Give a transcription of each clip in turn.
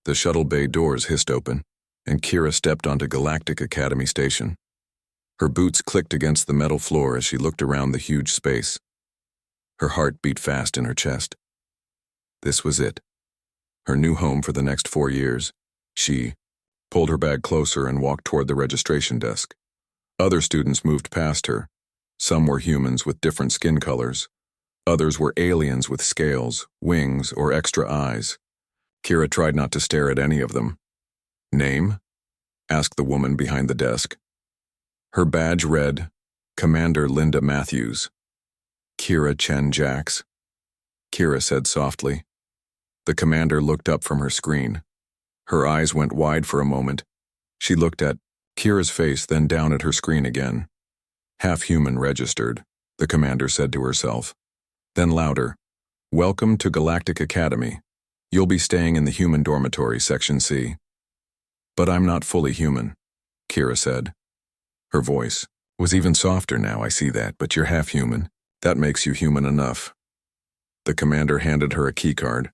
The shuttle bay doors hissed open, and Kira stepped onto Galactic Academy Station. Her boots clicked against the metal floor as she looked around the huge space. Her heart beat fast in her chest. This was it. Her new home for the next 4 years. She pulled her bag closer and walked toward the registration desk. Other students moved past her. Some were humans with different skin colors. Others were aliens with scales, wings, or extra eyes. Kira tried not to stare at any of them. Name? Asked the woman behind the desk. Her badge read, Commander Linda Matthews. Kira Chen Jax. Kira said softly. The commander looked up from her screen. Her eyes went wide for a moment. She looked at Kira's face, then down at her screen again. Half-human registered, the commander said to herself. Then louder, Welcome to Galactic Academy. You'll be staying in the human dormitory, Section C. But I'm not fully human, Kira said. Her voice was even softer now, I see that, but you're half-human. That makes you human enough. The commander handed her a keycard.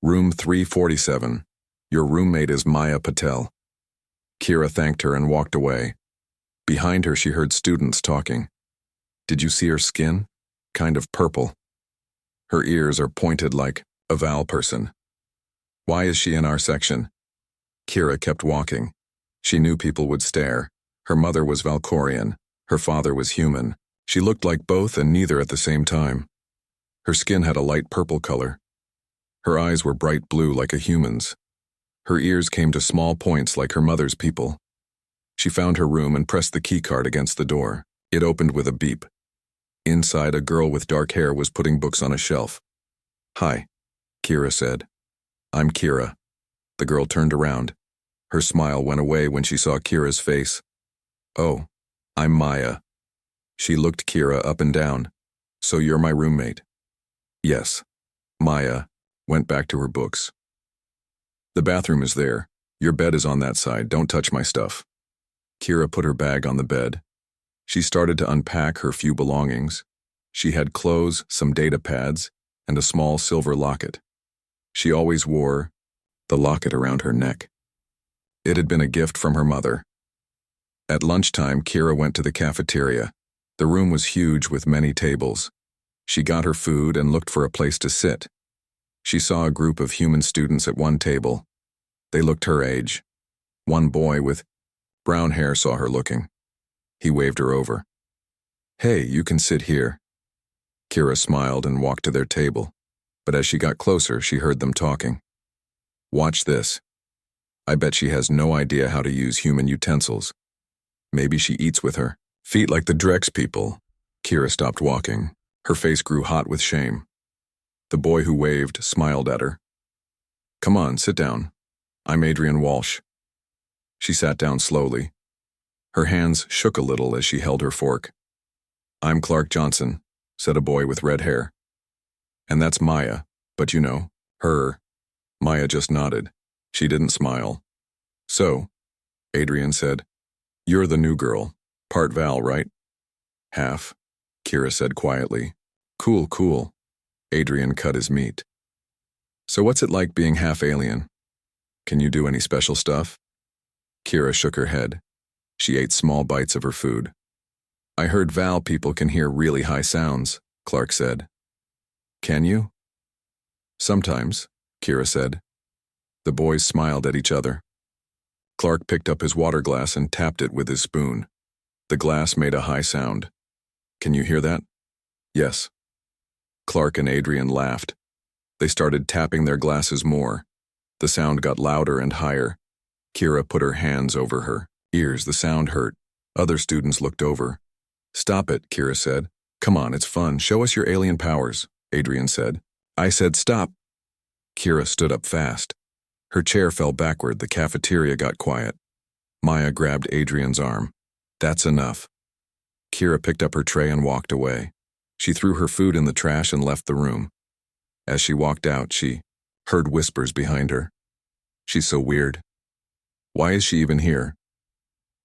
Room 347. Your roommate is Maya Patel. Kira thanked her and walked away. Behind her, she heard students talking. Did you see her skin? Kind of purple. Her ears are pointed like a Val person. Why is she in our section? Kira kept walking. She knew people would stare. Her mother was Valkorian. Her father was human. She looked like both and neither at the same time. Her skin had a light purple color. Her eyes were bright blue like a human's. Her ears came to small points like her mother's people. She found her room and pressed the keycard against the door. It opened with a beep. Inside, a girl with dark hair was putting books on a shelf. Hi, Kira said. I'm Kira. The girl turned around. Her smile went away when she saw Kira's face. Oh, I'm Maya. She looked Kira up and down. So you're my roommate? Yes. Maya went back to her books. The bathroom is there. Your bed is on that side. Don't touch my stuff. Kira put her bag on the bed. She started to unpack her few belongings. She had clothes, some data pads, and a small silver locket. She always wore the locket around her neck. It had been a gift from her mother. At lunchtime, Kira went to the cafeteria. The room was huge with many tables. She got her food and looked for a place to sit. She saw a group of human students at one table. They looked her age. One boy with brown hair saw her looking. He waved her over. Hey, you can sit here. Kira smiled and walked to their table, but as she got closer, she heard them talking. Watch this. I bet she has no idea how to use human utensils. Maybe she eats with her feet like the Drex people. Kira stopped walking. Her face grew hot with shame. The boy who waved smiled at her. Come on, sit down. I'm Adrian Walsh. She sat down slowly. Her hands shook a little as she held her fork. I'm Clark Johnson, said a boy with red hair. And that's Maya, but you know, her. Maya just nodded. She didn't smile. So, Adrian said, you're the new girl. Part Val, right? Half, Kira said quietly. Cool, cool. Adrian cut his meat. So what's it like being half alien? Can you do any special stuff? Kira shook her head. She ate small bites of her food. I heard Val people can hear really high sounds, Clark said. Can you? Sometimes, Kira said. The boys smiled at each other. Clark picked up his water glass and tapped it with his spoon. The glass made a high sound. Can you hear that? Yes. Clark and Adrian laughed. They started tapping their glasses more. The sound got louder and higher. Kira put her hands over her ears. The sound hurt. Other students looked over. Stop it, Kira said. Come on, it's fun. Show us your alien powers, Adrian said. I said stop. Kira stood up fast. Her chair fell backward. The cafeteria got quiet. Maya grabbed Adrian's arm. That's enough. Kira picked up her tray and walked away. She threw her food in the trash and left the room. As she walked out, she heard whispers behind her. She's so weird. Why is she even here?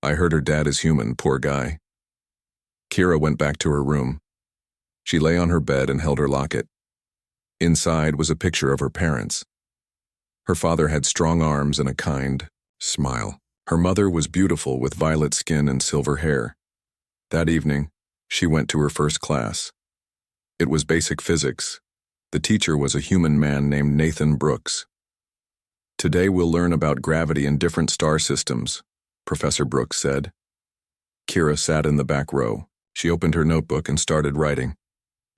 I heard her dad is human, poor guy. Kira went back to her room. She lay on her bed and held her locket. Inside was a picture of her parents. Her father had strong arms and a kind smile. Her mother was beautiful with violet skin and silver hair. That evening, she went to her first class. It was basic physics. The teacher was a human man named Nathan Brooks. Today we'll learn about gravity in different star systems, Professor Brooks said. Kira sat in the back row. She opened her notebook and started writing.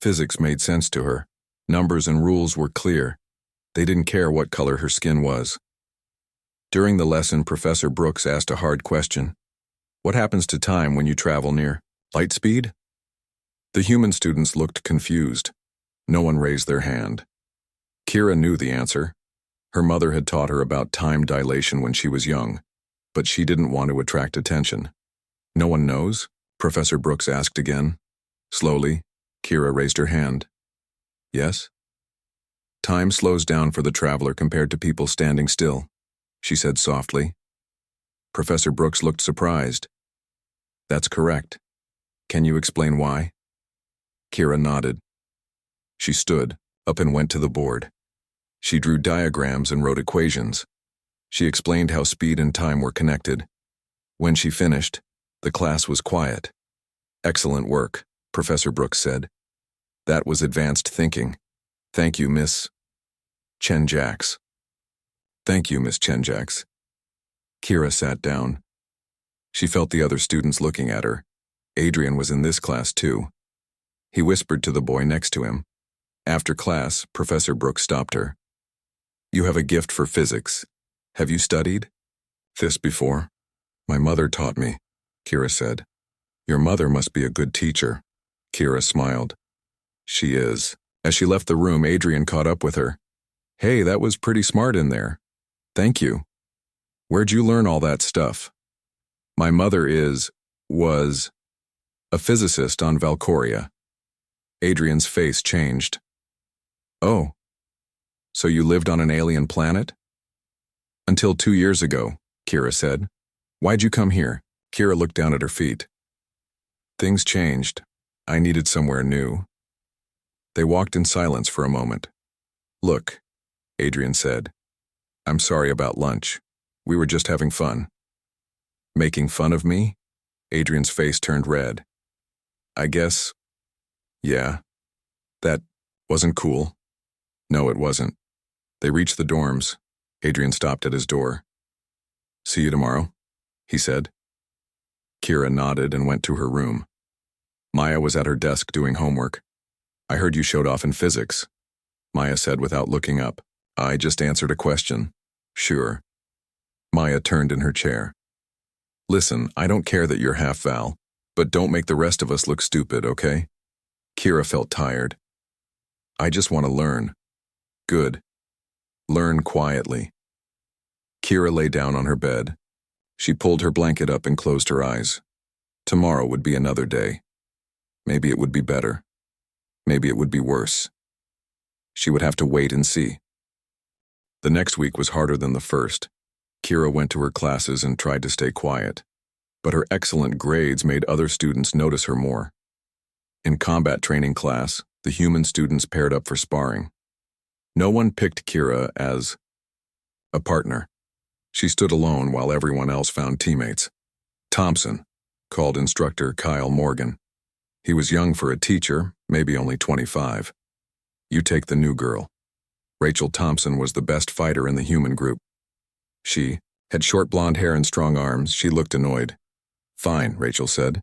Physics made sense to her. Numbers and rules were clear. They didn't care what color her skin was. During the lesson, Professor Brooks asked a hard question. What happens to time when you travel near light speed? The human students looked confused. No one raised their hand. Kira knew the answer. Her mother had taught her about time dilation when she was young, but she didn't want to attract attention. No one knows? Professor Brooks asked again. Slowly, Kira raised her hand. Yes? Time slows down for the traveler compared to people standing still, she said softly. Professor Brooks looked surprised. That's correct. Can you explain why? Kira nodded. She stood up and went to the board. She drew diagrams and wrote equations. She explained how speed and time were connected. When she finished, the class was quiet. Excellent work, Professor Brooks said. That was advanced thinking. Thank you, Miss Chenjax. Thank you, Miss Chenjax. Kira sat down. She felt the other students looking at her. Adrian was in this class too. He whispered to the boy next to him. After class, Professor Brooks stopped her. You have a gift for physics. Have you studied this before? My mother taught me, Kira said. Your mother must be a good teacher. Kira smiled. She is. As she left the room, Adrian caught up with her. Hey, that was pretty smart in there. Thank you. Where'd you learn all that stuff? My mother was a physicist on Valcoria. Adrian's face changed. Oh, so you lived on an alien planet? Until 2 years ago, Kira said. Why'd you come here? Kira looked down at her feet. Things changed. I needed somewhere new. They walked in silence for a moment. Look, Adrian said. I'm sorry about lunch. We were just having fun. Making fun of me? Adrian's face turned red. I guess, yeah. That wasn't cool. No, it wasn't. They reached the dorms. Adrian stopped at his door. See you tomorrow, he said. Kira nodded and went to her room. Maya was at her desk doing homework. I heard you showed off in physics, Maya said without looking up. I just answered a question. Sure. Maya turned in her chair. Listen, I don't care that you're half Val, but don't make the rest of us look stupid, okay? Kira felt tired. I just want to learn. Good. Learn quietly. Kira lay down on her bed. She pulled her blanket up and closed her eyes. Tomorrow would be another day. Maybe it would be better. Maybe it would be worse. She would have to wait and see. The next week was harder than the first. Kira went to her classes and tried to stay quiet, but her excellent grades made other students notice her more. In combat training class, the human students paired up for sparring. No one picked Kira as a partner. She stood alone while everyone else found teammates. Thompson, called instructor Kyle Morgan. He was young for a teacher, maybe only 25. You take the new girl. Rachel Thompson was the best fighter in the human group. She had short blonde hair and strong arms. She looked annoyed. Fine, Rachel said.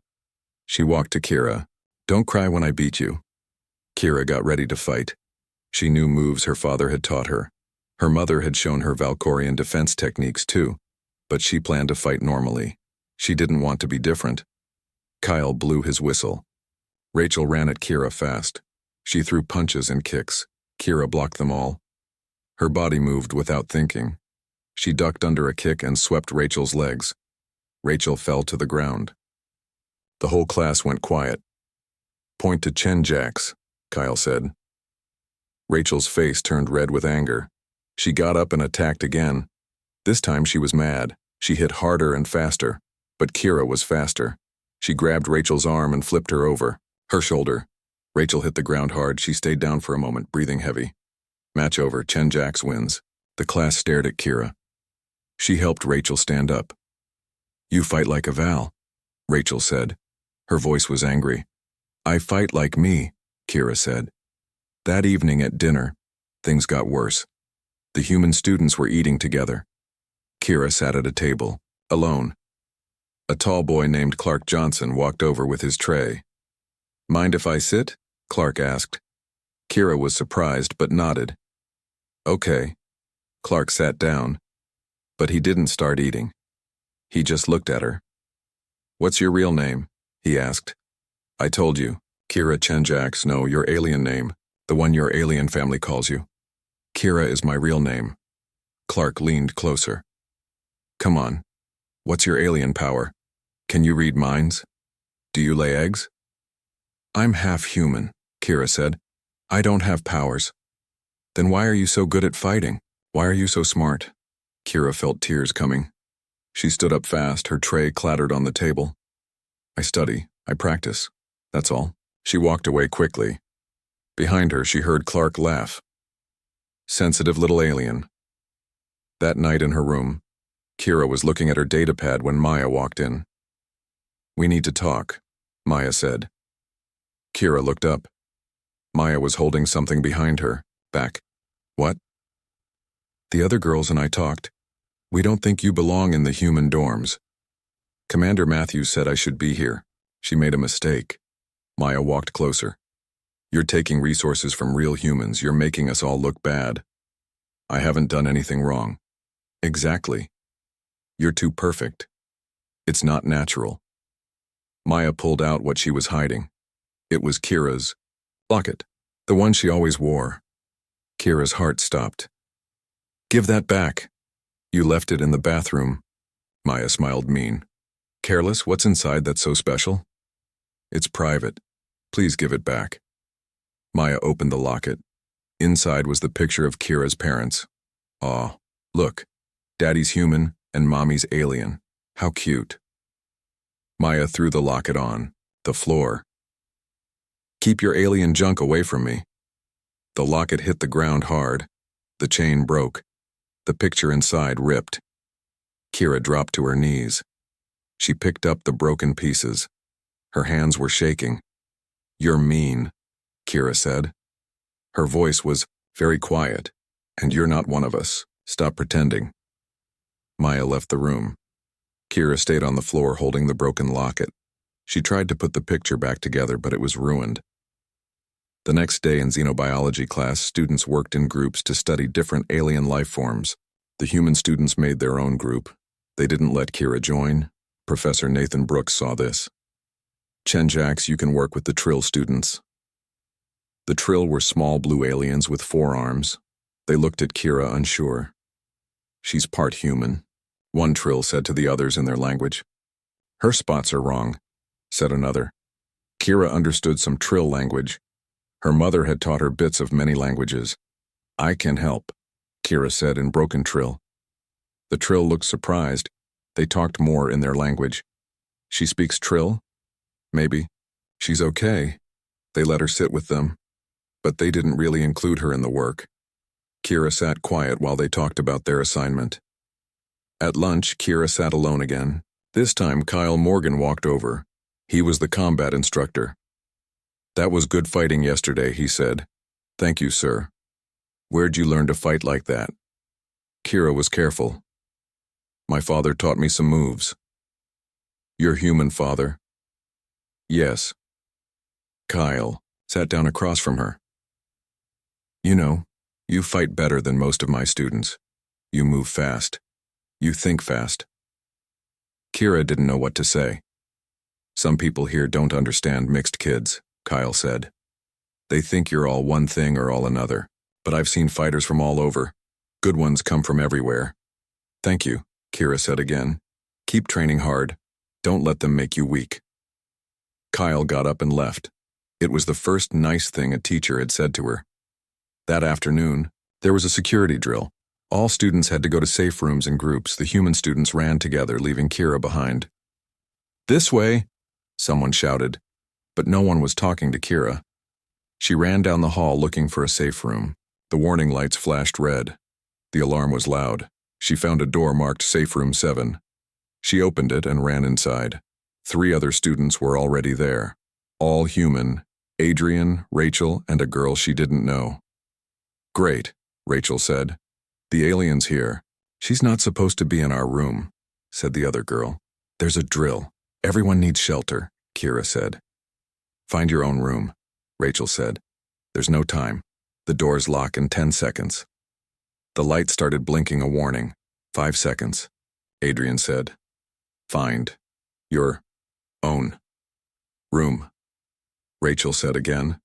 She walked to Kira. Don't cry when I beat you. Kira got ready to fight. She knew moves her father had taught her. Her mother had shown her Valkorian defense techniques too, but she planned to fight normally. She didn't want to be different. Kyle blew his whistle. Rachel ran at Kira fast. She threw punches and kicks. Kira blocked them all. Her body moved without thinking. She ducked under a kick and swept Rachel's legs. Rachel fell to the ground. The whole class went quiet. Point to Chenjax, Kyle said. Rachel's face turned red with anger. She got up and attacked again. This time she was mad. She hit harder and faster, but Kira was faster. She grabbed Rachel's arm and flipped her over. Her shoulder. Rachel hit the ground hard. She stayed down for a moment, breathing heavy. Match over. Chenjax wins. The class stared at Kira. She helped Rachel stand up. "You fight like a Val," Rachel said. Her voice was angry. "I fight like me," Kira said. That evening at dinner, things got worse. The human students were eating together. Kira sat at a table, alone. A tall boy named Clark Johnson walked over with his tray. "Mind if I sit?" Clark asked. Kira was surprised but nodded. "Okay." Clark sat down, but he didn't start eating. He just looked at her. "What's your real name?" he asked. "I told you, Kira Chenjax. No, your alien name, the one your alien family calls you. Kira is my real name." Clark leaned closer. "Come on. What's your alien power? Can you read minds? Do you lay eggs?" "I'm half human," Kira said. "I don't have powers." "Then why are you so good at fighting? Why are you so smart?" Kira felt tears coming. She stood up fast, her tray clattered on the table. "I study, I practice, that's all." She walked away quickly. Behind her, she heard Clark laugh. Sensitive little alien. That night in her room, Kira was looking at her datapad when Maya walked in. "We need to talk," Maya said. Kira looked up. Maya was holding something behind her, back. "What?" "The other girls and I talked. We don't think you belong in the human dorms. Commander Matthews said I should be here. She made a mistake." Maya walked closer. "You're taking resources from real humans. You're making us all look bad." "I haven't done anything wrong." "Exactly. You're too perfect. It's not natural." Maya pulled out what she was hiding. It was Kira's locket, the one she always wore. Kira's heart stopped. "Give that back. You left it in the bathroom." Maya smiled mean. "Careless, what's inside that's so special?" "It's private. Please give it back." Maya opened the locket. Inside was the picture of Kira's parents. "Aw, look. Daddy's human and Mommy's alien. How cute." Maya threw the locket on the floor. "Keep your alien junk away from me." The locket hit the ground hard. The chain broke. The picture inside ripped. Kira dropped to her knees. She picked up the broken pieces. Her hands were shaking. "You're mean," Kira said. Her voice was very quiet. "And you're not one of us. Stop pretending." Maya left the room. Kira stayed on the floor holding the broken locket. She tried to put the picture back together, but it was ruined. The next day in xenobiology class, students worked in groups to study different alien life forms. The human students made their own group. They didn't let Kira join. Professor Nathan Brooks saw this. "Chenjax, you can work with the Trill students." The Trill were small blue aliens with 4 arms. They looked at Kira unsure. "She's part human," one Trill said to the others in their language. "Her spots are wrong," said another. Kira understood some Trill language. Her mother had taught her bits of many languages. "I can help," Kira said in broken Trill. The Trill looked surprised. They talked more in their language. "She speaks Trill?" "Maybe." "She's okay." They let her sit with them, but they didn't really include her in the work. Kira sat quiet while they talked about their assignment. At lunch, Kira sat alone again. This time, Kyle Morgan walked over. He was the combat instructor. "That was good fighting yesterday," he said. "Thank you, sir." "Where'd you learn to fight like that?" Kira was careful. "My father taught me some moves." "Your human father?" "Yes." Kyle sat down across from her. "You know, you fight better than most of my students. You move fast. You think fast." Kira didn't know what to say. "Some people here don't understand mixed kids," Kyle said. "They think you're all one thing or all another, but I've seen fighters from all over. Good ones come from everywhere." "Thank you," Kira said again. "Keep training hard. Don't let them make you weak." Kyle got up and left. It was the first nice thing a teacher had said to her. That afternoon, there was a security drill. All students had to go to safe rooms in groups. The human students ran together, leaving Kira behind. "This way," someone shouted, but no one was talking to Kira. She ran down the hall looking for a safe room. The warning lights flashed red. The alarm was loud. She found a door marked Safe Room 7. She opened it and ran inside. 3 other students were already there. All human: Adrian, Rachel, and a girl she didn't know. "Great," Rachel said. "The alien's here." "She's not supposed to be in our room," said the other girl. "There's a drill. Everyone needs shelter," Kira said. "Find your own room," Rachel said. "There's no time. The doors lock in 10 seconds." The light started blinking a warning. 5 seconds. Adrian said. "Find your own room," Rachel said again.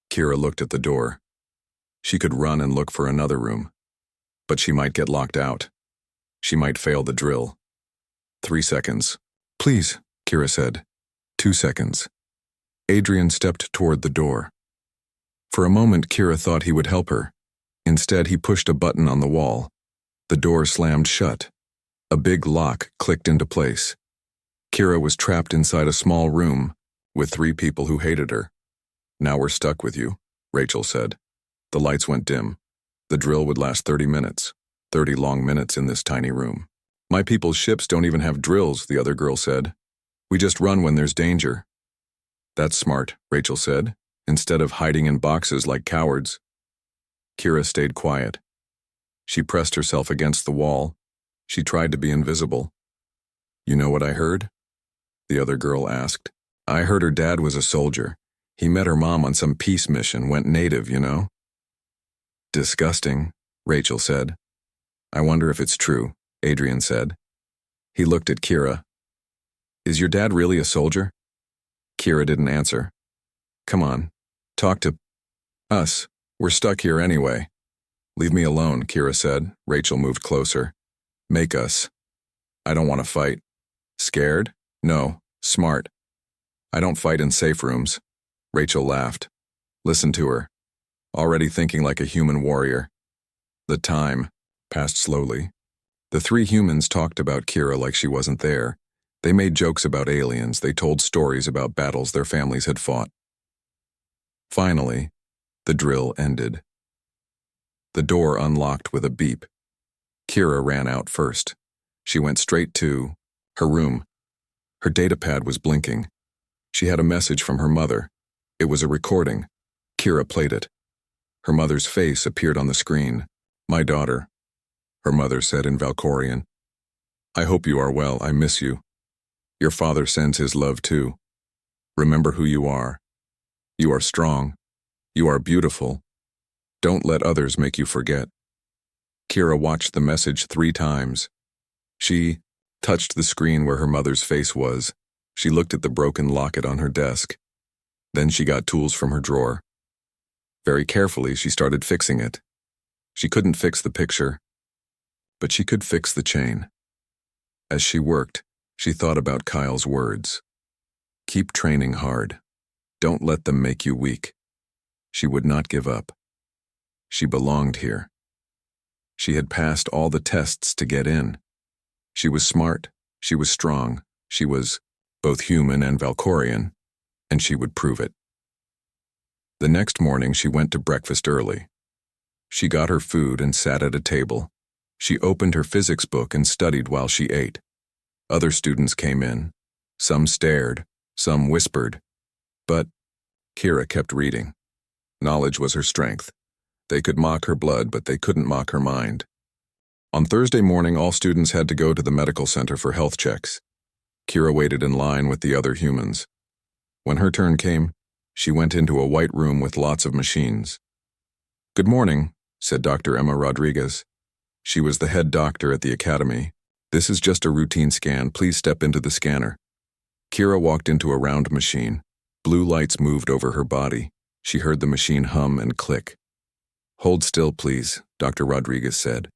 Kira looked at the door. She could run and look for another room, but she might get locked out. She might fail the drill. 3 seconds. "Please," Kira said. 2 seconds. Adrian stepped toward the door. For a moment, Kira thought he would help her. Instead, he pushed a button on the wall. The door slammed shut. A big lock clicked into place. Kira was trapped inside a small room with 3 people who hated her. "Now we're stuck with you," Rachel said. The lights went dim. The drill would last 30 minutes. 30 long minutes in this tiny room. "My people's ships don't even have drills," the other girl said. "We just run when there's danger." "That's smart," Rachel said, "instead of hiding in boxes like cowards." Kira stayed quiet. She pressed herself against the wall. She tried to be invisible. "You know what I heard?" the other girl asked. "I heard her dad was a soldier. He met her mom on some peace mission, went native, you know?" "Disgusting," Rachel said. "I wonder if it's true," Adrian said. He looked at Kira. "Is your dad really a soldier?" Kira didn't answer. "Come on, talk to us. We're stuck here anyway." "Leave me alone," Kira said. Rachel moved closer. "Make us." "I don't want to fight." "Scared?" "No, smart. I don't fight in safe rooms." Rachel laughed. Listen to her. Already thinking like a human warrior. The time passed slowly. The 3 humans talked about Kira like she wasn't there. They made jokes about aliens. They told stories about battles their families had fought. Finally, the drill ended. The door unlocked with a beep. Kira ran out first. She went straight to her room. Her datapad was blinking. She had a message from her mother. It was a recording. Kira played it. Her mother's face appeared on the screen. "My daughter," her mother said in Valkorian. "I hope you are well. I miss you. Your father sends his love too. Remember who you are. You are strong. You are beautiful. Don't let others make you forget." Kira watched the message 3 times. She touched the screen where her mother's face was. She looked at the broken locket on her desk. Then she got tools from her drawer. Very carefully, she started fixing it. She couldn't fix the picture, but she could fix the chain. As she worked, she thought about Kyle's words. Keep training hard. Don't let them make you weak. She would not give up. She belonged here. She had passed all the tests to get in. She was smart. She was strong. She was both human and Valkorian, and she would prove it. The next morning, she went to breakfast early. She got her food and sat at a table. She opened her physics book and studied while she ate. Other students came in. Some stared, some whispered. But Kira kept reading. Knowledge was her strength. They could mock her blood, but they couldn't mock her mind. On Thursday morning, all students had to go to the medical center for health checks. Kira waited in line with the other humans. When her turn came, she went into a white room with lots of machines. "Good morning," said Dr. Emma Rodriguez. She was the head doctor at the academy. "This is just a routine scan. Please step into the scanner." Kira walked into a round machine. Blue lights moved over her body. She heard the machine hum and click. "Hold still, please," Dr. Rodriguez said.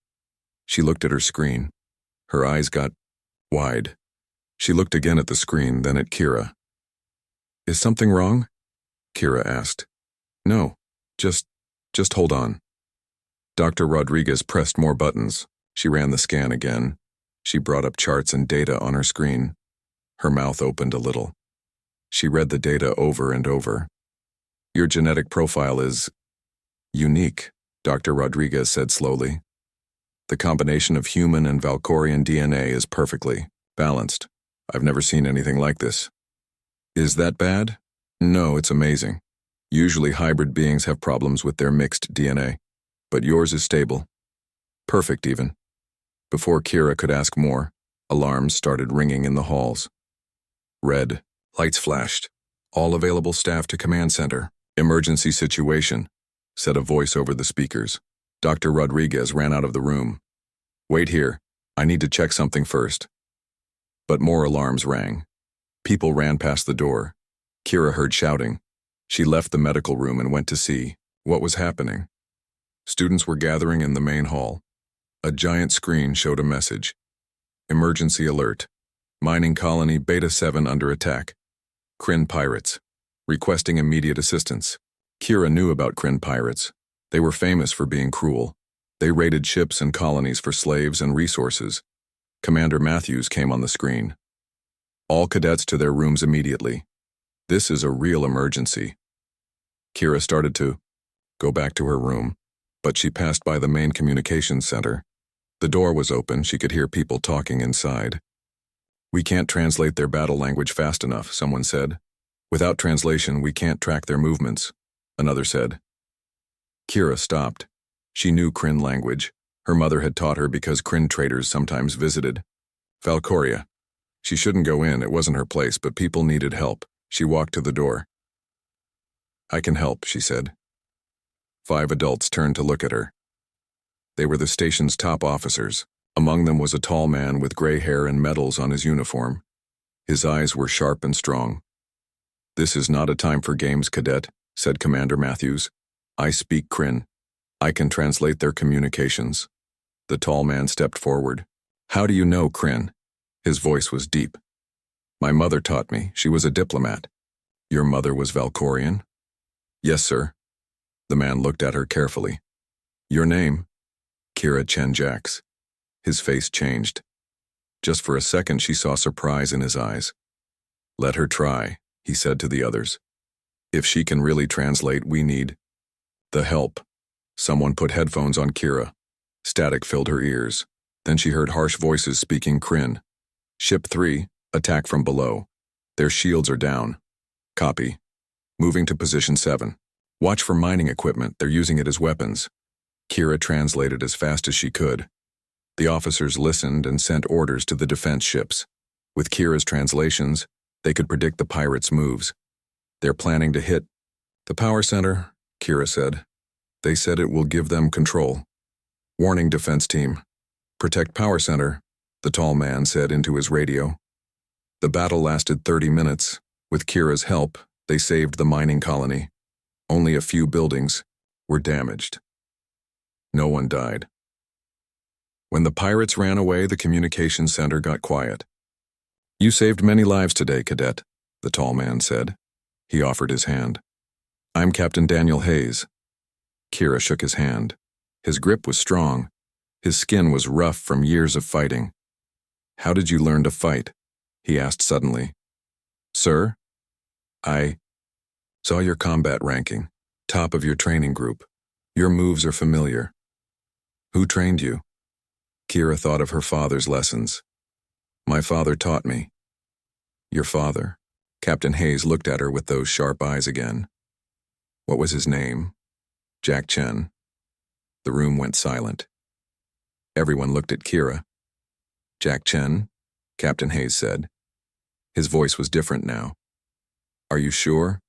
She looked at her screen. Her eyes got wide. She looked again at the screen, then at Kira. "Is something wrong?" Kira asked. "No, just hold on." Dr. Rodriguez pressed more buttons. She ran the scan again. She brought up charts and data on her screen. Her mouth opened a little. She read the data over and over. "Your genetic profile is unique," Dr. Rodriguez said slowly. The combination of human and Valkorian DNA is perfectly balanced. I've never seen anything like this. Is that bad? No, it's amazing. Usually hybrid beings have problems with their mixed DNA, but yours is stable. Perfect, even. Before Kira could ask more, alarms started ringing in the halls. Red lights flashed. All available staff to command center. Emergency situation, said a voice over the speakers. Dr. Rodriguez ran out of the room. Wait here. I need to check something first. But more alarms rang. People ran past the door. Kira heard shouting. She left the medical room and went to see what was happening. Students were gathering in the main hall. A giant screen showed a message. Emergency alert. Mining colony Beta 7 under attack. Kryn pirates. Requesting immediate assistance. Kira knew about Kryn pirates. They were famous for being cruel. They raided ships and colonies for slaves and resources. Commander Matthews came on the screen. All cadets to their rooms immediately. This is a real emergency. Kira started to go back to her room, but she passed by the main communications center. The door was open. She could hear people talking inside. We can't translate their battle language fast enough, someone said. Without translation, we can't track their movements, another said. Kira stopped. She knew Kryn language. Her mother had taught her because Kryn traders sometimes visited. Valkoria. She shouldn't go in, it wasn't her place, but people needed help. She walked to the door. I can help, she said. 5 adults turned to look at her. They were the station's top officers. Among them was a tall man with gray hair and medals on his uniform. His eyes were sharp and strong. This is not a time for games, cadet, said Commander Matthews. I speak Kryn. I can translate their communications. The tall man stepped forward. How do you know Kryn? His voice was deep. My mother taught me. She was a diplomat. Your mother was Valkorian? Yes, sir. The man looked at her carefully. Your name? Kira Chen-Jax. His face changed. Just for a second she saw surprise in his eyes. Let her try, he said to the others. If she can really translate, we need the help. Someone put headphones on Kira. Static filled her ears. Then she heard harsh voices speaking Kryn. Ship 3, attack from below. Their shields are down. Copy. Moving to position 7. Watch for mining equipment, they're using it as weapons. Kira translated as fast as she could. The officers listened and sent orders to the defense ships. With Kira's translations, they could predict the pirates' moves. They're planning to hit the power center, Kira said. They said it will give them control. Warning, defense team. Protect power center, the tall man said into his radio. The battle lasted 30 minutes. With Kira's help, they saved the mining colony. Only a few buildings were damaged. No one died. When the pirates ran away, the communications center got quiet. You saved many lives today, cadet, the tall man said. He offered his hand. I'm Captain Daniel Hayes. Kira shook his hand. His grip was strong. His skin was rough from years of fighting. How did you learn to fight? He asked suddenly. Sir? I saw your combat ranking, top of your training group. Your moves are familiar. Who trained you? Kira thought of her father's lessons. My father taught me. Your father? Captain Hayes looked at her with those sharp eyes again. What was his name? Jack Chen. The room went silent. Everyone looked at Kira. Jack Chen, Captain Hayes said. His voice was different now. Are you sure?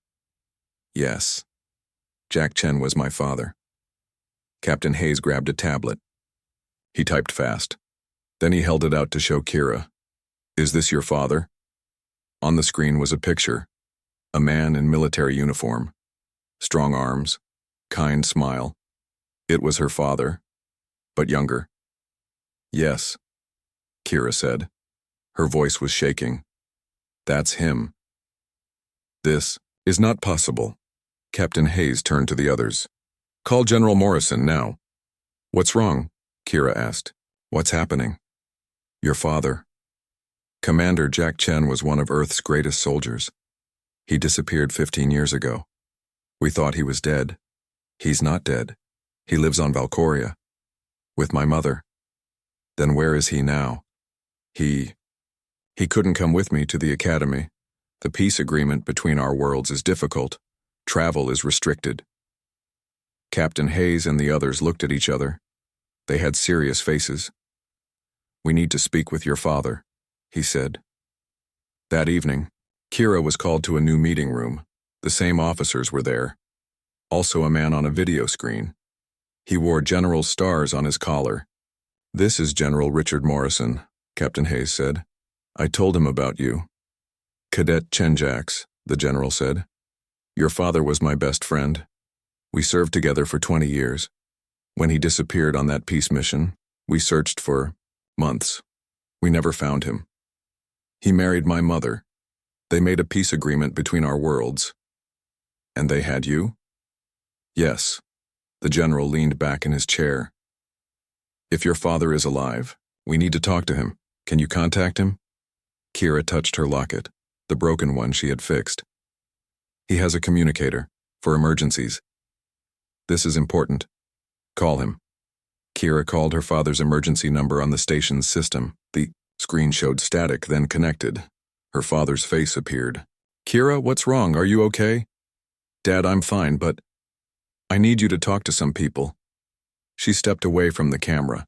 Yes. Jack Chen was my father. Captain Hayes grabbed a tablet. He typed fast. Then he held it out to show Kira. Is this your father? On the screen was a picture. A man in military uniform. Strong arms. Kind smile. It was her father, but younger. Yes, Kira said. Her voice was shaking. That's him. This is not possible. Captain Hayes turned to the others. Call General Morrison now. What's wrong? Kira asked. What's happening? Your father. Commander Jack Chen was one of Earth's greatest soldiers. He disappeared 15 years ago. We thought he was dead. He's not dead. He lives on Valkoria. With my mother. Then where is he now? He couldn't come with me to the academy. The peace agreement between our worlds is difficult. Travel is restricted. Captain Hayes and the others looked at each other. They had serious faces. We need to speak with your father, he said. That evening, Kira was called to a new meeting room. The same officers were there. Also a man on a video screen. He wore General stars on his collar. This is General Richard Morrison, Captain Hayes said. I told him about you. Cadet Chenjax, the general said. Your father was my best friend. We served together for 20 years. When he disappeared on that peace mission, we searched for months. We never found him. He married my mother. They made a peace agreement between our worlds. And they had you? Yes. The general leaned back in his chair. If your father is alive, we need to talk to him. Can you contact him? Kira touched her locket, the broken one she had fixed. He has a communicator, for emergencies. This is important. Call him. Kira called her father's emergency number on the station's system. The screen showed static, then connected. Her father's face appeared. Kira, what's wrong? Are you okay? Dad, I'm fine, but I need you to talk to some people. She stepped away from the camera.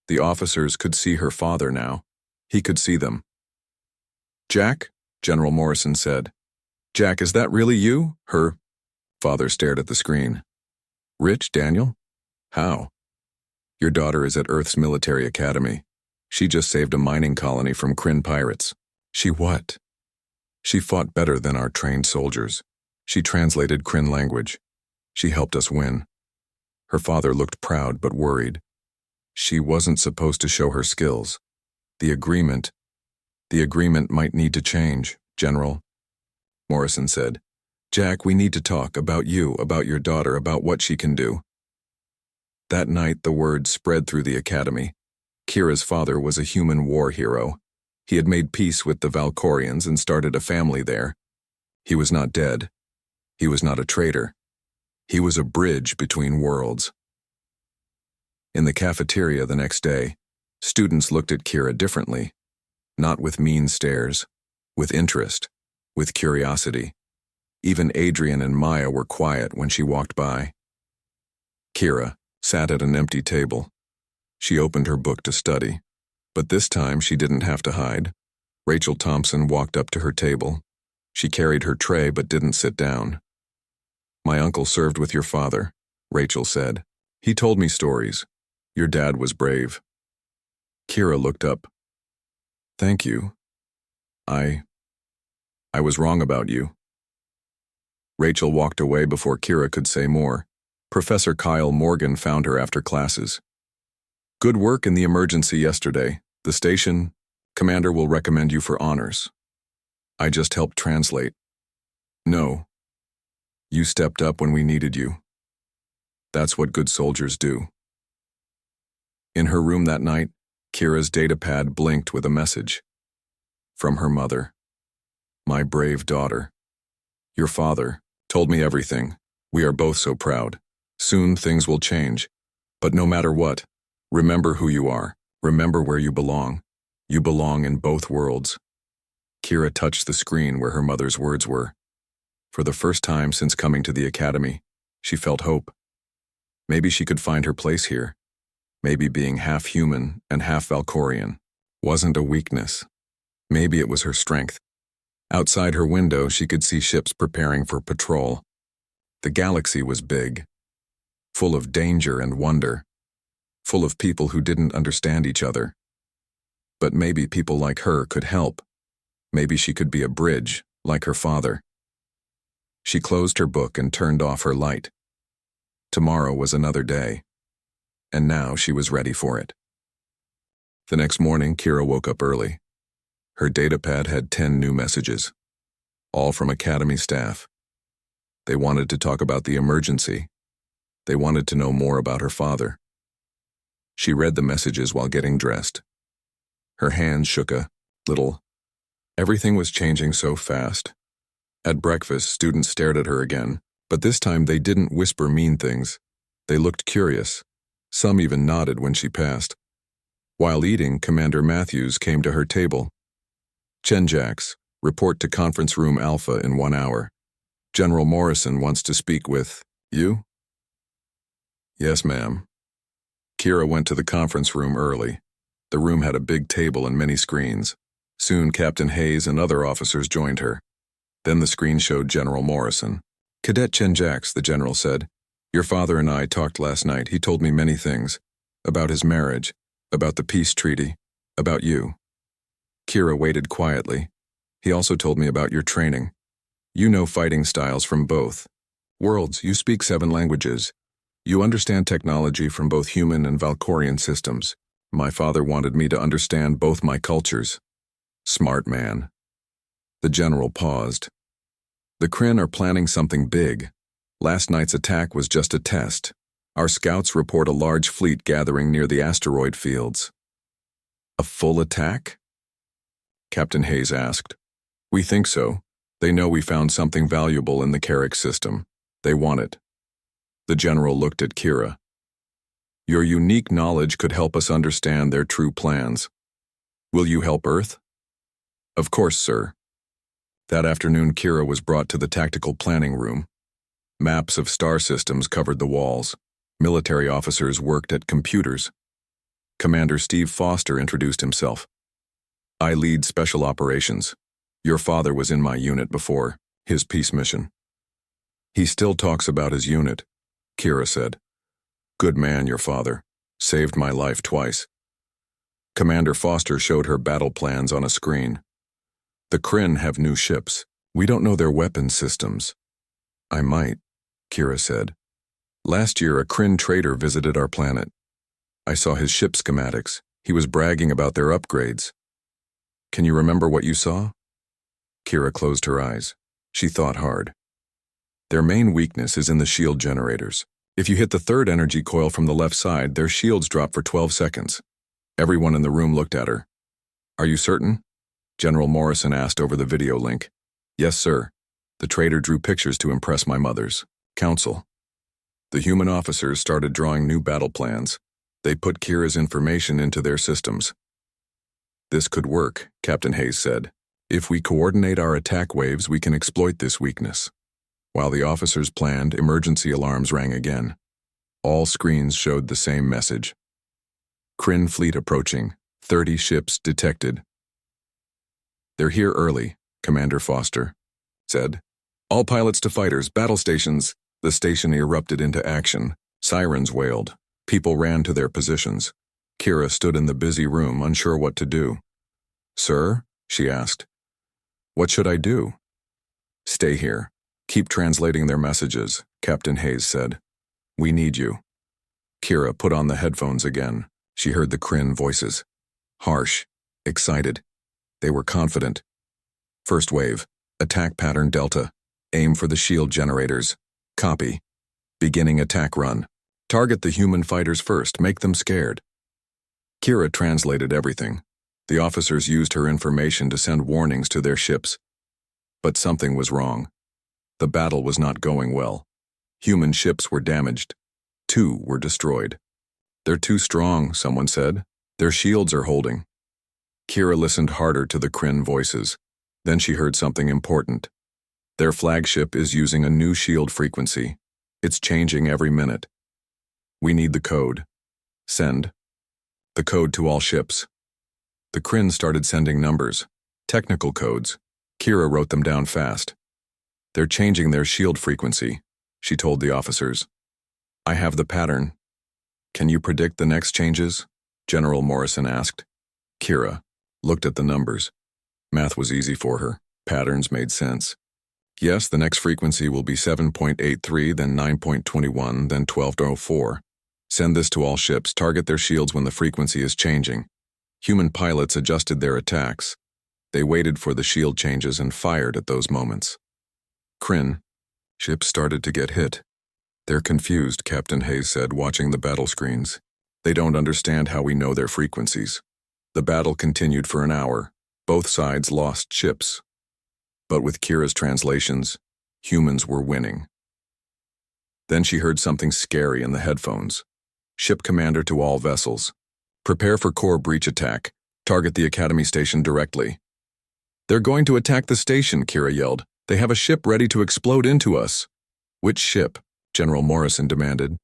The officers could see her father now. He could see them. Jack? General Morrison said. Jack, is that really you? Her father stared at the screen. Rich, Daniel? How? Your daughter is at Earth's military academy. She just saved a mining colony from Kryn pirates. She what? She fought better than our trained soldiers. She translated Kryn language. She helped us win. Her father looked proud but worried. She wasn't supposed to show her skills. The agreement might need to change, General. Morrison said. Jack, we need to talk about you, about your daughter, about what she can do. That night, the word spread through the academy. Kira's father was a human war hero. He had made peace with the Valkorians and started a family there. He was not dead. He was not a traitor. He was a bridge between worlds. In the cafeteria the next day, students looked at Kira differently, not with mean stares, with interest, with curiosity. Even Adrian and Maya were quiet when she walked by. Kira sat at an empty table. She opened her book to study, but this time she didn't have to hide. Rachel Thompson walked up to her table. She carried her tray but didn't sit down. My uncle served with your father, Rachel said. He told me stories. Your dad was brave. Kira looked up. Thank you. I was wrong about you. Rachel walked away before Kira could say more. Professor Kyle Morgan found her after classes. Good work in the emergency yesterday. The station commander will recommend you for honors. I just helped translate. No. You stepped up when we needed you. That's what good soldiers do. In her room that night, Kira's datapad blinked with a message. From her mother. My brave daughter. Your father told me everything. We are both so proud. Soon things will change. But no matter what, remember who you are. Remember where you belong. You belong in both worlds. Kira touched the screen where her mother's words were. For the first time since coming to the academy, she felt hope. Maybe she could find her place here. Maybe being half human and half Valkorian wasn't a weakness. Maybe it was her strength. Outside her window, she could see ships preparing for patrol. The galaxy was big, full of danger and wonder, full of people who didn't understand each other. But maybe people like her could help. Maybe she could be a bridge, like her father. She closed her book and turned off her light. Tomorrow was another day, and now she was ready for it. The next morning, Kira woke up early. Her datapad had 10 new messages, all from Academy staff. They wanted to talk about the emergency. They wanted to know more about her father. She read the messages while getting dressed. Her hands shook a little. Everything was changing so fast. At breakfast, students stared at her again, but this time they didn't whisper mean things. They looked curious. Some even nodded when she passed. While eating, Commander Matthews came to her table. Chenjax, report to Conference Room Alpha in 1 hour. General Morrison wants to speak with you? Yes, ma'am. Kira went to the conference room early. The room had a big table and many screens. Soon Captain Hayes and other officers joined her. Then the screen showed General Morrison. Cadet Chenjax, the general said. Your father and I talked last night. He told me many things. About his marriage, about the peace treaty, about you. Kira waited quietly. He also told me about your training. You know fighting styles from both worlds. You speak 7 languages. You understand technology from both human and Valkorian systems. My father wanted me to understand both my cultures. Smart man. The general paused. The Kryn are planning something big. Last night's attack was just a test. Our scouts report a large fleet gathering near the asteroid fields. A full attack? Captain Hayes asked. We think so. They know we found something valuable in the Carrick system. They want it. The general looked at Kira. Your unique knowledge could help us understand their true plans. Will you help Earth? Of course, sir. That afternoon, Kira was brought to the tactical planning room. Maps of star systems covered the walls. Military officers worked at computers. Commander Steve Foster introduced himself. I lead special operations. Your father was in my unit before his peace mission. He still talks about his unit, Kira said. Good man, your father. Saved my life twice. Commander Foster showed her battle plans on a screen. The Kryn have new ships. We don't know their weapon systems. I might, Kira said. Last year, a Kryn trader visited our planet. I saw his ship schematics. He was bragging about their upgrades. Can you remember what you saw? Kira closed her eyes. She thought hard. Their main weakness is in the shield generators. If you hit the 3rd energy coil from the left side, their shields drop for 12 seconds. Everyone in the room looked at her. Are you certain? General Morrison asked over the video link. Yes, sir. The trader drew pictures to impress my mother's council. The human officers started drawing new battle plans. They put Kira's information into their systems. This could work, Captain Hayes said. If we coordinate our attack waves, we can exploit this weakness. While the officers planned, emergency alarms rang again. All screens showed the same message. Kryn fleet approaching. 30 ships detected. They're here early, Commander Foster said. All pilots to fighters, battle stations. The station erupted into action. Sirens wailed. People ran to their positions. Kira stood in the busy room, unsure what to do. Sir? She asked. What should I do? Stay here. Keep translating their messages, Captain Hayes said. We need you. Kira put on the headphones again. She heard the Kryn voices. Harsh. Excited. They were confident. First wave. Attack pattern Delta. Aim for the shield generators. Copy. Beginning attack run. Target the human fighters first. Make them scared. Kira translated everything. The officers used her information to send warnings to their ships. But something was wrong. The battle was not going well. Human ships were damaged. 2 were destroyed. They're too strong, someone said. Their shields are holding. Kira listened harder to the Kryn voices. Then she heard something important. Their flagship is using a new shield frequency. It's changing every minute. We need the code. Send. The code to all ships. The Kryn started sending numbers. Technical codes. Kira wrote them down fast. They're changing their shield frequency, she told the officers. I have the pattern. Can you predict the next changes? General Morrison asked. Kira looked at the numbers. Math was easy for her. Patterns made sense. Yes, the next frequency will be 7.83, then 9.21, then 12.04. Send this to all ships. Target their shields when the frequency is changing. Human pilots adjusted their attacks. They waited for the shield changes and fired at those moments. Kryn. Ships started to get hit. They're confused, Captain Hayes said, watching the battle screens. They don't understand how we know their frequencies. The battle continued for an hour. Both sides lost ships. But with Kira's translations, humans were winning. Then she heard something scary in the headphones. Ship commander to all vessels. Prepare for core breach attack. Target the Academy station directly. They're going to attack the station, Kira yelled. They have a ship ready to explode into us. Which ship? General Morrison demanded.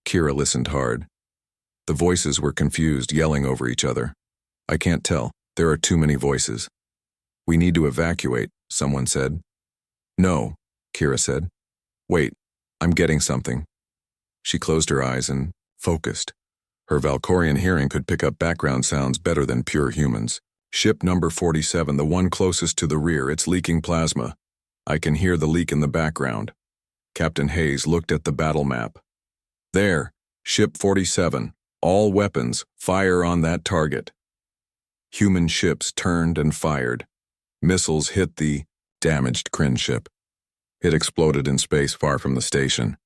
Kira listened hard. The voices were confused, yelling over each other. I can't tell. There are too many voices. We need to evacuate, someone said. No, Kira said. Wait, I'm getting something. She closed her eyes and focused. Her Valkorian hearing could pick up background sounds better than pure humans. Ship number 47, the one closest to the rear, it's leaking plasma. I can hear the leak in the background. Captain Hayes looked at the battle map. There, ship 47. All weapons, fire on that target. Human ships turned and fired. Missiles hit the damaged Kryn ship. It exploded in space far from the station.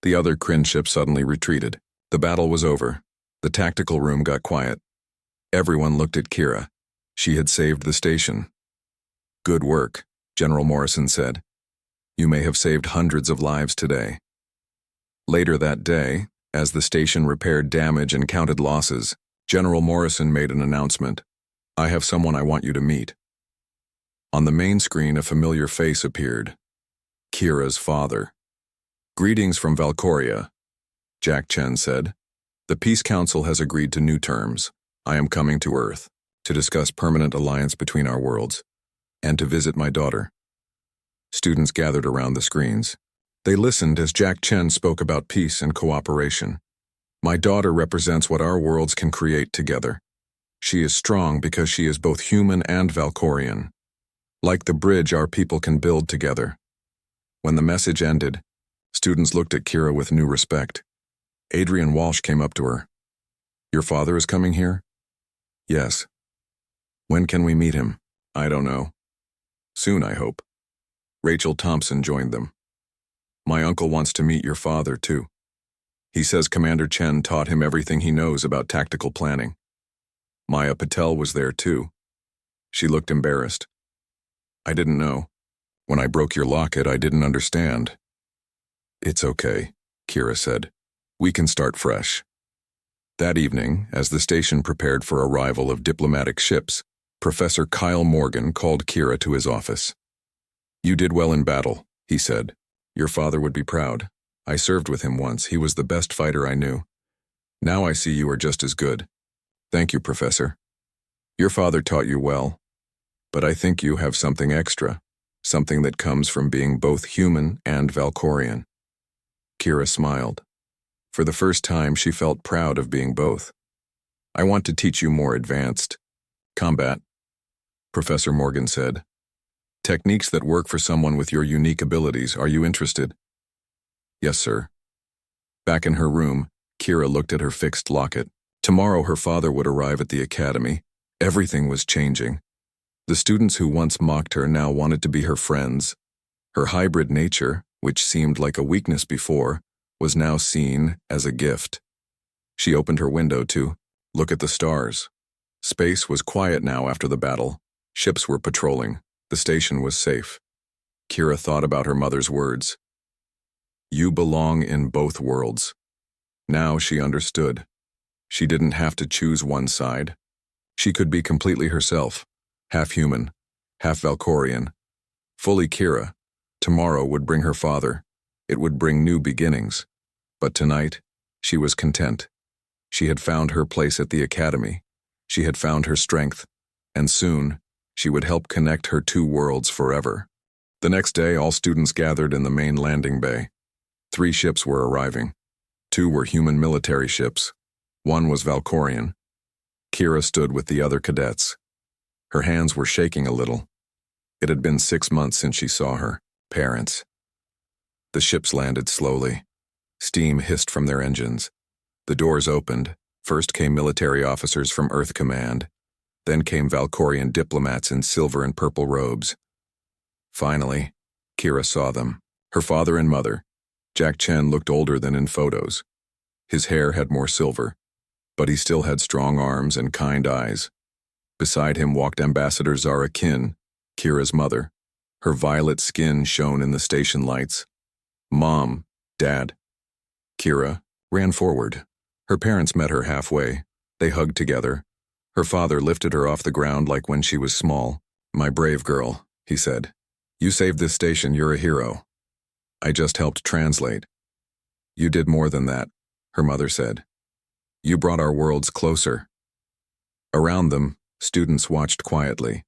The other Kryn ship suddenly retreated. The battle was over. The tactical room got quiet. Everyone looked at Kira. She had saved the station. Good work, General Morrison said. You may have saved hundreds of lives today. Later that day, as the station repaired damage and counted losses, General Morrison made an announcement. I have someone I want you to meet. On the main screen, a familiar face appeared. Kira's father. Greetings from Valkoria, Jack Chen said. The Peace Council has agreed to new terms. I am coming to Earth to discuss permanent alliance between our worlds and to visit my daughter. Students gathered around the screens. They listened as Jack Chen spoke about peace and cooperation. My daughter represents what our worlds can create together. She is strong because she is both human and Valkorian. Like the bridge our people can build together. When the message ended, students looked at Kira with new respect. Adrian Walsh came up to her. Your father is coming here? Yes. When can we meet him? I don't know. Soon, I hope. Rachel Thompson joined them. My uncle wants to meet your father, too. He says Commander Chen taught him everything he knows about tactical planning. Maya Patel was there, too. She looked embarrassed. I didn't know. When I broke your locket, I didn't understand. It's okay, Kira said. We can start fresh. That evening, as the station prepared for arrival of diplomatic ships, Professor Kyle Morgan called Kira to his office. You did well in battle, he said. Your father would be proud. I served with him once. He was the best fighter I knew. Now I see you are just as good. Thank you, Professor. Your father taught you well. But I think you have something extra, something that comes from being both human and Valkorian. Kira smiled. For the first time, she felt proud of being both. I want to teach you more advanced combat, Professor Morgan said. Techniques that work for someone with your unique abilities. Are you interested? Yes, sir. Back in her room, Kira looked at her fixed locket. Tomorrow her father would arrive at the academy. Everything was changing. The students who once mocked her now wanted to be her friends. Her hybrid nature, which seemed like a weakness before, was now seen as a gift. She opened her window to look at the stars. Space was quiet now after the battle. Ships were patrolling. The station was safe. Kira thought about her mother's words. You belong in both worlds. Now she understood. She didn't have to choose one side. She could be completely herself, half human, half Valkorian. Fully Kira. Tomorrow would bring her father. It would bring new beginnings. But tonight, she was content. She had found her place at the academy. She had found her strength. And soon, she would help connect her two worlds forever. The next day, all students gathered in the main landing bay. 3 ships were arriving. 2 were human military ships. 1 was Valkorian. Kira stood with the other cadets. Her hands were shaking a little. It had been 6 months since she saw her parents. The ships landed slowly. Steam hissed from their engines. The doors opened. First came military officers from Earth Command. Then came Valkorian diplomats in silver and purple robes. Finally, Kira saw them. Her father and mother. Jack Chen looked older than in photos. His hair had more silver, but he still had strong arms and kind eyes. Beside him walked Ambassador Zara Kin, Kira's mother. Her violet skin shone in the station lights. Mom, Dad. Kira ran forward. Her parents met her halfway. They hugged together. Her father lifted her off the ground like when she was small. "My brave girl," he said. "You saved this station, you're a hero." "I just helped translate." "You did more than that," her mother said. "You brought our worlds closer." Around them, students watched quietly.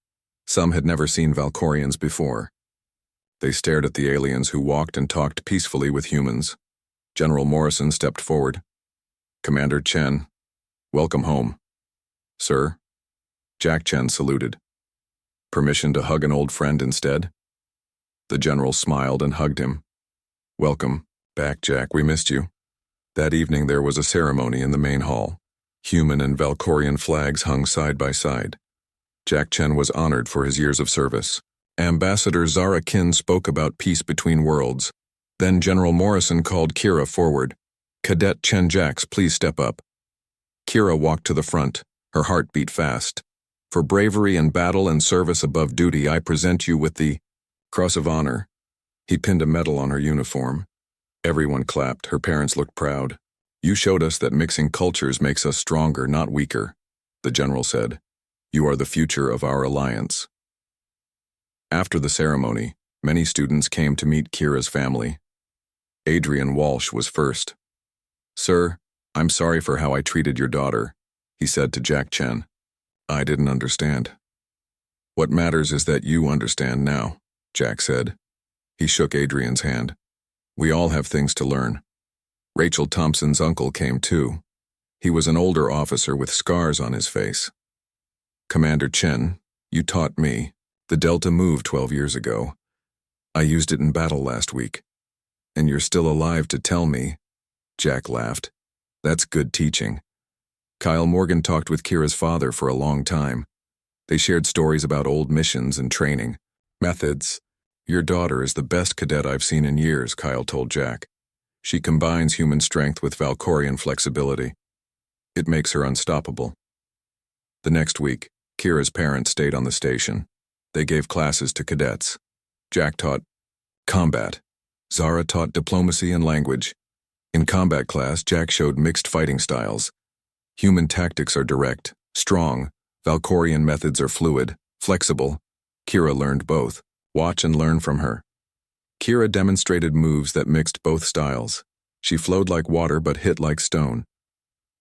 Some had never seen Valkorians before. They stared at the aliens who walked and talked peacefully with humans. General Morrison stepped forward. "Commander Chen, welcome home." "Sir?" Jack Chen saluted. "Permission to hug an old friend instead?" The general smiled and hugged him. "Welcome back, Jack. We missed you." That evening there was a ceremony in the main hall. Human and Valkorian flags hung side by side. Jack Chen was honored for his years of service. Ambassador Zara Kin spoke about peace between worlds. Then General Morrison called Kira forward. "Cadet Chen Jax, please step up." Kira walked to the front. Her heart beat fast. "For bravery in battle and service above duty, I present you with the Cross of Honor." He pinned a medal on her uniform. Everyone clapped. Her parents looked proud. "You showed us that mixing cultures makes us stronger, not weaker," the general said. "You are the future of our alliance." After the ceremony, many students came to meet Kira's family. Adrian Walsh was first. "Sir, I'm sorry for how I treated your daughter," he said to Jack Chen. "I didn't understand." "What matters is that you understand now," Jack said. He shook Adrian's hand. "We all have things to learn." Rachel Thompson's uncle came too. He was an older officer with scars on his face. "Commander Chen, you taught me. The Delta moved 12 years ago. I used it in battle last week. And you're still alive to tell me." Jack laughed. "That's good teaching." Kyle Morgan talked with Kira's father for a long time. They shared stories about old missions and training. Methods. "Your daughter is the best cadet I've seen in years," Kyle told Jack. "She combines human strength with Valkorian flexibility. It makes her unstoppable." The next week, Kira's parents stayed on the station. They gave classes to cadets. Jack taught combat. Zara taught diplomacy and language. In combat class, Jack showed mixed fighting styles. Human tactics are direct, strong. Valkorian methods are fluid, flexible. Kira learned both. Watch and learn from her. Kira demonstrated moves that mixed both styles. She flowed like water but hit like stone.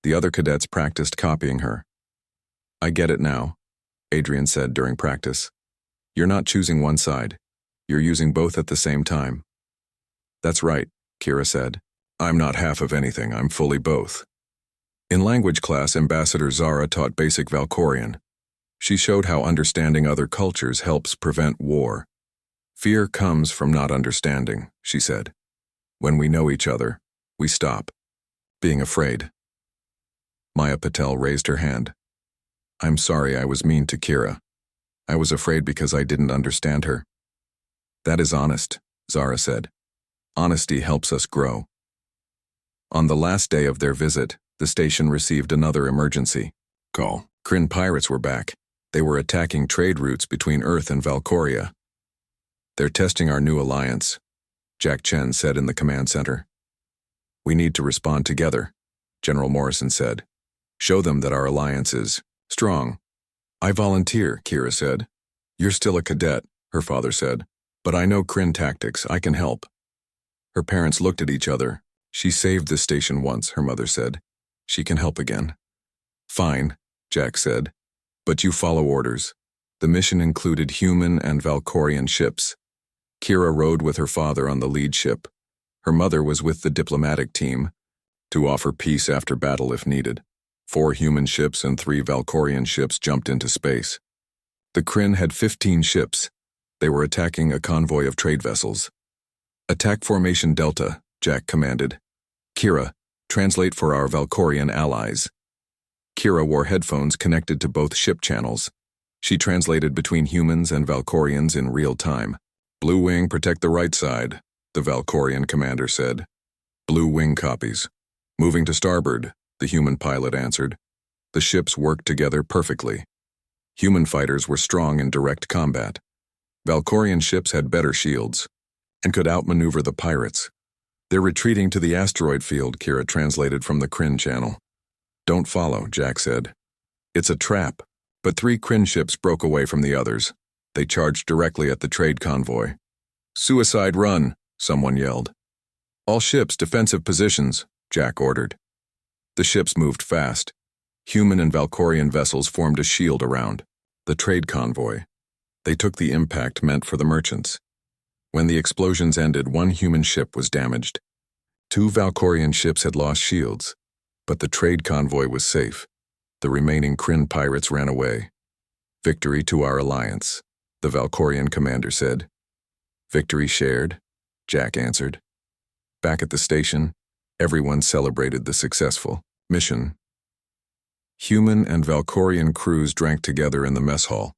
The other cadets practiced copying her. "I get it now," Adrian said during practice. "You're not choosing one side. You're using both at the same time." "That's right," Kira said. "I'm not half of anything, I'm fully both." In language class, Ambassador Zara taught basic Valkorian. She showed how understanding other cultures helps prevent war. "Fear comes from not understanding," she said. "When we know each other, we stop being afraid." Maya Patel raised her hand. "I'm sorry I was mean to Kira. I was afraid because I didn't understand her." "That is honest," Zara said. "Honesty helps us grow." On the last day of their visit, the station received another emergency call. Kryn pirates were back. They were attacking trade routes between Earth and Valkoria. "They're testing our new alliance," Jack Chen said in the command center. "We need to respond together," General Morrison said. "Show them that our alliance is strong." "I volunteer," Kira said. "You're still a cadet," her father said. "But I know Kryn tactics, I can help." Her parents looked at each other. "She saved this station once," her mother said. "She can help again." "Fine," Jack said. "But you follow orders." The mission included human and Valkorian ships. Kira rode with her father on the lead ship. Her mother was with the diplomatic team to offer peace after battle if needed. 4 human ships and 3 Valkorian ships jumped into space. The Kryn had 15 ships. They were attacking a convoy of trade vessels. "Attack Formation Delta," Jack commanded. "Kira, translate for our Valkorian allies." Kira wore headphones connected to both ship channels. She translated between humans and Valkorians in real time. "Blue Wing, protect the right side," the Valkorian commander said. "Blue Wing copies." "Moving to starboard," the human pilot answered. The ships worked together perfectly. Human fighters were strong in direct combat. Valkorian ships had better shields and could outmaneuver the pirates. "They're retreating to the asteroid field," Kira translated from the Kryn channel. Don't follow, Jack said. It's a trap. But 3 Kryn ships broke away from the others. They charged directly at the trade convoy. Suicide run, someone yelled. All ships, defensive positions, Jack ordered. The ships moved fast. Human and Valkorian vessels formed a shield around the trade convoy. They took the impact meant for the merchants. When the explosions ended, 1 human ship was damaged. 2 Valkorian ships had lost shields, but the trade convoy was safe. The remaining Kryn pirates ran away. Victory to our alliance, the Valkorian commander said. Victory shared, Jack answered. Back at the station, everyone celebrated the successful mission. Human and Valkorian crews drank together in the mess hall.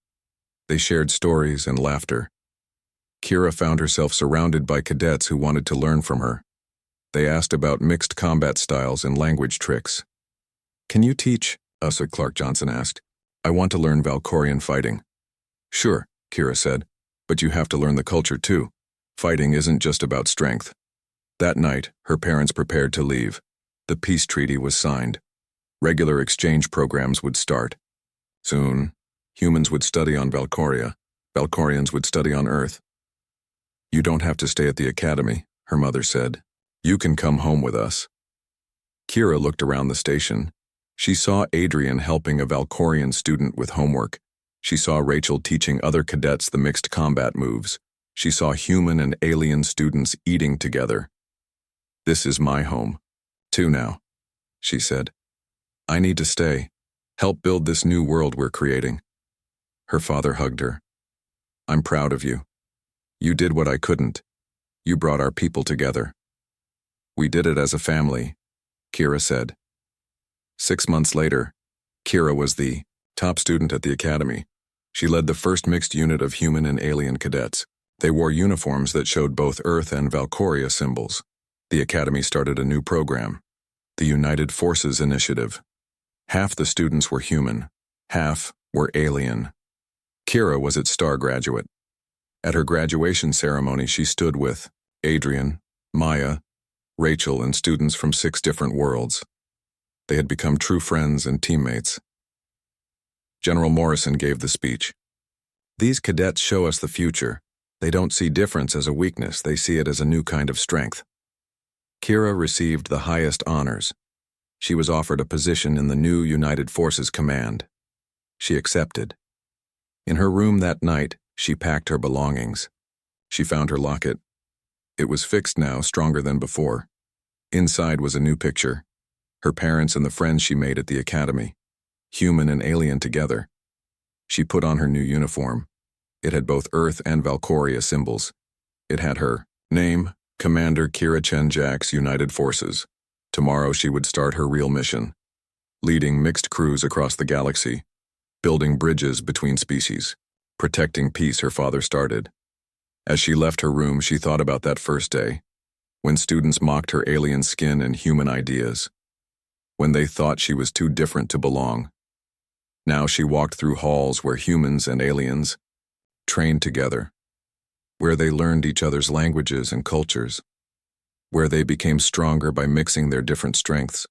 They shared stories and laughter. Kira found herself surrounded by cadets who wanted to learn from her. They asked about mixed combat styles and language tricks. Can you teach us? Clark Johnson asked. I want to learn Valkorian fighting. Sure, Kira said, but you have to learn the culture too. Fighting isn't just about strength. That night, her parents prepared to leave. The peace treaty was signed. Regular exchange programs would start. Soon, humans would study on Valkoria. Valkorians would study on Earth. You don't have to stay at the academy, her mother said. You can come home with us. Kira looked around the station. She saw Adrian helping a Valkorian student with homework. She saw Rachel teaching other cadets the mixed combat moves. She saw human and alien students eating together. This is my home, too now, she said. I need to stay. Help build this new world we're creating. Her father hugged her. I'm proud of you. You did what I couldn't. You brought our people together. We did it as a family, Kira said. 6 months later, Kira was the top student at the academy. She led the first mixed unit of human and alien cadets. They wore uniforms that showed both Earth and Valkoria symbols. The academy started a new program, the United Forces Initiative. Half the students were human, half were alien. Kira was its star graduate. At her graduation ceremony, she stood with Adrian, Maya, Rachel, and students from 6 different worlds. They had become true friends and teammates. General Morrison gave the speech. These cadets show us the future. They don't see difference as a weakness, they see it as a new kind of strength. Kira received the highest honors. She was offered a position in the new United Forces Command. She accepted. In her room that night, she packed her belongings. She found her locket. It was fixed now, stronger than before. Inside was a new picture. Her parents and the friends she made at the academy. Human and alien together. She put on her new uniform. It had both Earth and Valkoria symbols. It had her name, Commander Kira Chen Jack's United Forces. Tomorrow she would start her real mission. Leading mixed crews across the galaxy. Building bridges between species. Protecting peace her father started. As she left her room, she thought about that first day. When students mocked her alien skin and human ideas. When they thought she was too different to belong. Now she walked through halls where humans and aliens trained together, where they learned each other's languages and cultures, where they became stronger by mixing their different strengths.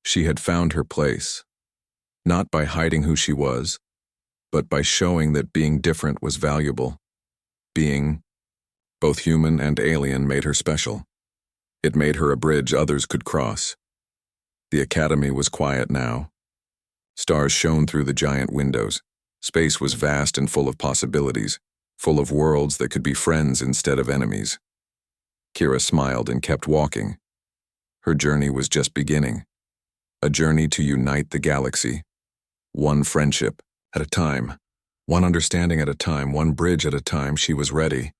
She had found her place, not by hiding who she was, but by showing that being different was valuable. Being both human and alien made her special. It made her a bridge others could cross. The academy was quiet now. Stars shone through the giant windows. Space was vast and full of possibilities, full of worlds that could be friends instead of enemies. Kira smiled and kept walking. Her journey was just beginning. A journey to unite the galaxy. One friendship at a time. One understanding at a time, one bridge at a time. She was ready.